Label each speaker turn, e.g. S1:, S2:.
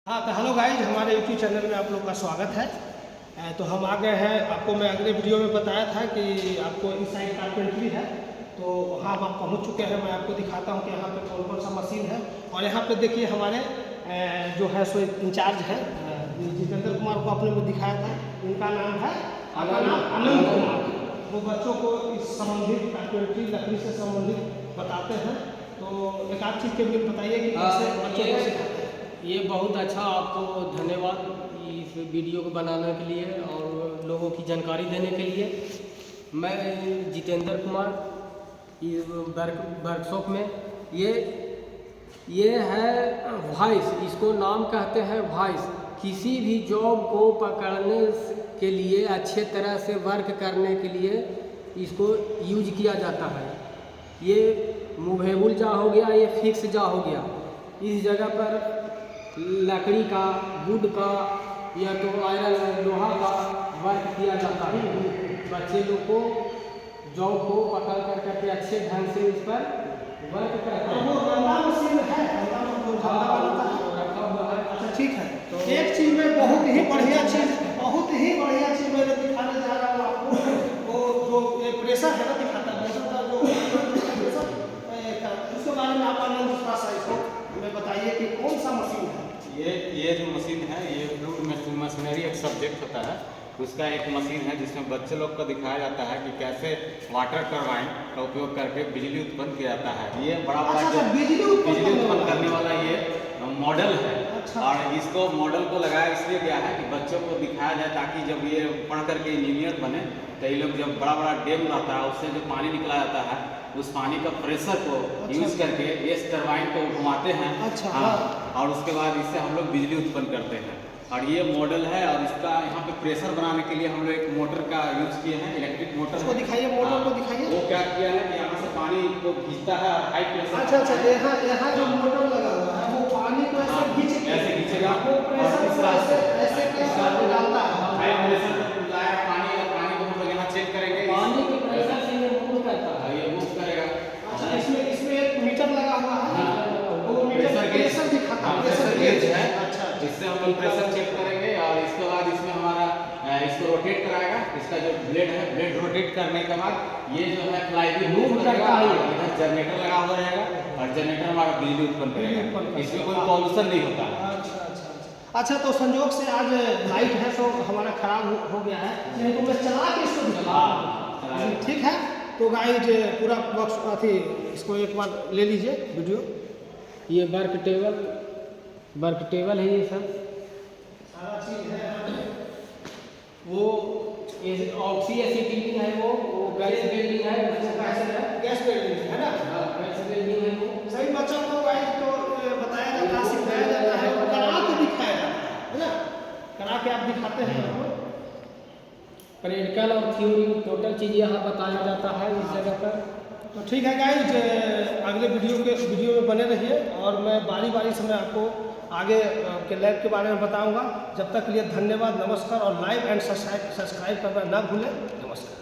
S1: हाँ तो hello guys, हमारे यूट्यूब चैनल में आप लोग का स्वागत है। तो हम आ गए हैं। आपको मैं अगले वीडियो में बताया था कि आपको इस साइड कारपेंट्री है, तो वहाँ आप पहुँच चुके हैं। मैं आपको दिखाता हूँ कि यहाँ पे कौन कौन सा मशीन है। और यहाँ पे देखिए हमारे जो है सो इंचार्ज है जितेंद्र कुमार को आपने दिखाया था। इनका नाम है आनंद कुमार। वो बच्चों को इस संबंधित कारपेंट्री लकड़ी से संबंधित बताते हैं। तो एक आध चीज़ के लिए बताइए कि कैसे बच्चों को सिखाते हैं।
S2: ये बहुत अच्छा, आपको धन्यवाद इस वीडियो को बनाने के लिए और लोगों की जानकारी देने के लिए। मैं जितेंद्र कुमार इस वर्कशॉप में ये है वॉइस, इसको नाम कहते हैं वॉइस। किसी भी जॉब को पकड़ने के लिए, अच्छे तरह से वर्क करने के लिए इसको यूज किया जाता है। ये मूवेबल जा हो गया, ये फिक्स जा हो गया। इस जगह पर लकड़ी का, वुड का या तो आयरन लोहा का वर्क किया जाता है। बच्चे लोग को जॉब को पकड़ कर करके अच्छे ढंग से इस पर वर्क करते हैं।
S1: वो रंगा मशीन है, रखा हुआ है। अच्छा ठीक है। तो एक चीज़ में बहुत ही बढ़िया चीज़ मैंने दिखाने जा रहा हूँ आपको। वो जो ये प्रेशर है ना, दिखाता है प्रेशर का जो प्रेशर, उसके बारे में आप आनंद थोड़ा सा इसको हमें बताइए कि कौन सा मशीन है।
S3: ये जो मशीन है, ये फ्लूइड मशीनरी एक सब्जेक्ट होता है। उसका एक मशीन है जिसमें बच्चे लोग को दिखाया जाता है कि कैसे वाटर टरबाइन का उपयोग करके बिजली उत्पन्न किया जाता है। ये बड़ा जो बिजली उत्पन्न करने वाला ये मॉडल है।
S1: अच्छा।
S3: और इसको मॉडल को लगाया इसलिए गया है कि बच्चों को दिखाया जाए, ताकि जब ये पढ़ करके इंजीनियर बने तो ये लोग जब बड़ा बड़ा डैम रहता है उससे जो पानी निकला जाता है, उस पानी का प्रेशर को यूज करके इस टरबाइन को घुमाते हैं।
S1: अच्छा।
S3: हाँ। और उसके बाद इससे हम लोग बिजली उत्पन्न करते हैं। और ये मॉडल है, और इसका यहाँ पे प्रेशर बनाने के लिए हम लोग एक मोटर का यूज किए हैं, इलेक्ट्रिक मोटर।
S1: उसको दिखाइए, मोटर को दिखाइए।
S3: वो क्या किया है कि यहाँ से पानी को खींचता है और हाई प्रेशर।
S1: अच्छा, यहाँ जो मोटर लगा हुआ है वो पानी को ऐसे
S3: खींचेगा,
S1: वो प्रेशर ऐसे डालता है।
S3: हाई प्रेशर पे लाया पानी, और पानी को हम लोग यहाँ चेक करेंगे।
S2: पानी के प्रेशर से ये मूव करता है,
S3: ये मूव करेगा।
S1: अच्छा, इसमें एक मीटर लगा हुआ है। वो मीटर प्रेशर दिखाता है,
S3: प्रेशर गेज है।
S1: अच्छा,
S3: इससे हम लोग प्रेशर चेक करेंगे। और इसके बाद इसमें हमारा इसको रोटेट कराएगा। इसका जो ब्लेड है, ब्लेड रोटेट करने के बाद ये जो है फ्लाईव्हील मूव करेगा। इधर जनरेटर लगा हुआ रहेगा और जनरेटर हमारा बिजली उत्पन्न करेगा। इसमें कोई पॉल्यूशन नहीं होता है।
S1: अच्छा, तो संयोग से आज लाइट है तो हमारा खराब हो गया है, नहीं तो मैं चला के इसको दिखा। ठीक है, तो गाइज पूरा बॉक्स अथी इसको एक बार ले लीजिए वीडियो।
S2: ये वर्क टेबल है, ये सब
S1: सारा चीज़ है।
S2: वो ऑक्सी एसिटिलिन है, वो गैस वेल्डिंग है,
S1: गैस वेल्डिंग है ना।
S2: गैस वेल्डिंग है वो।
S1: सही बच्चों को गाइज तो बताया जाता है, सिखाया जाता है, और करा के दिखाया जाता है ना। करा के आप दिखाते हैं हमको।
S2: प्रैक्टिकल और थ्योरी टोटल चीज़ यहाँ बताया जाता है इस जगह पर।
S1: तो ठीक है गाइज, अगले वीडियो में बने रहिए, और मैं बारी बारी से मैं आपको आगे के लैब के बारे में बताऊंगा। जब तक के लिए धन्यवाद, नमस्कार, और लाइक एंड सब्सक्राइब करना ना भूलें। नमस्कार।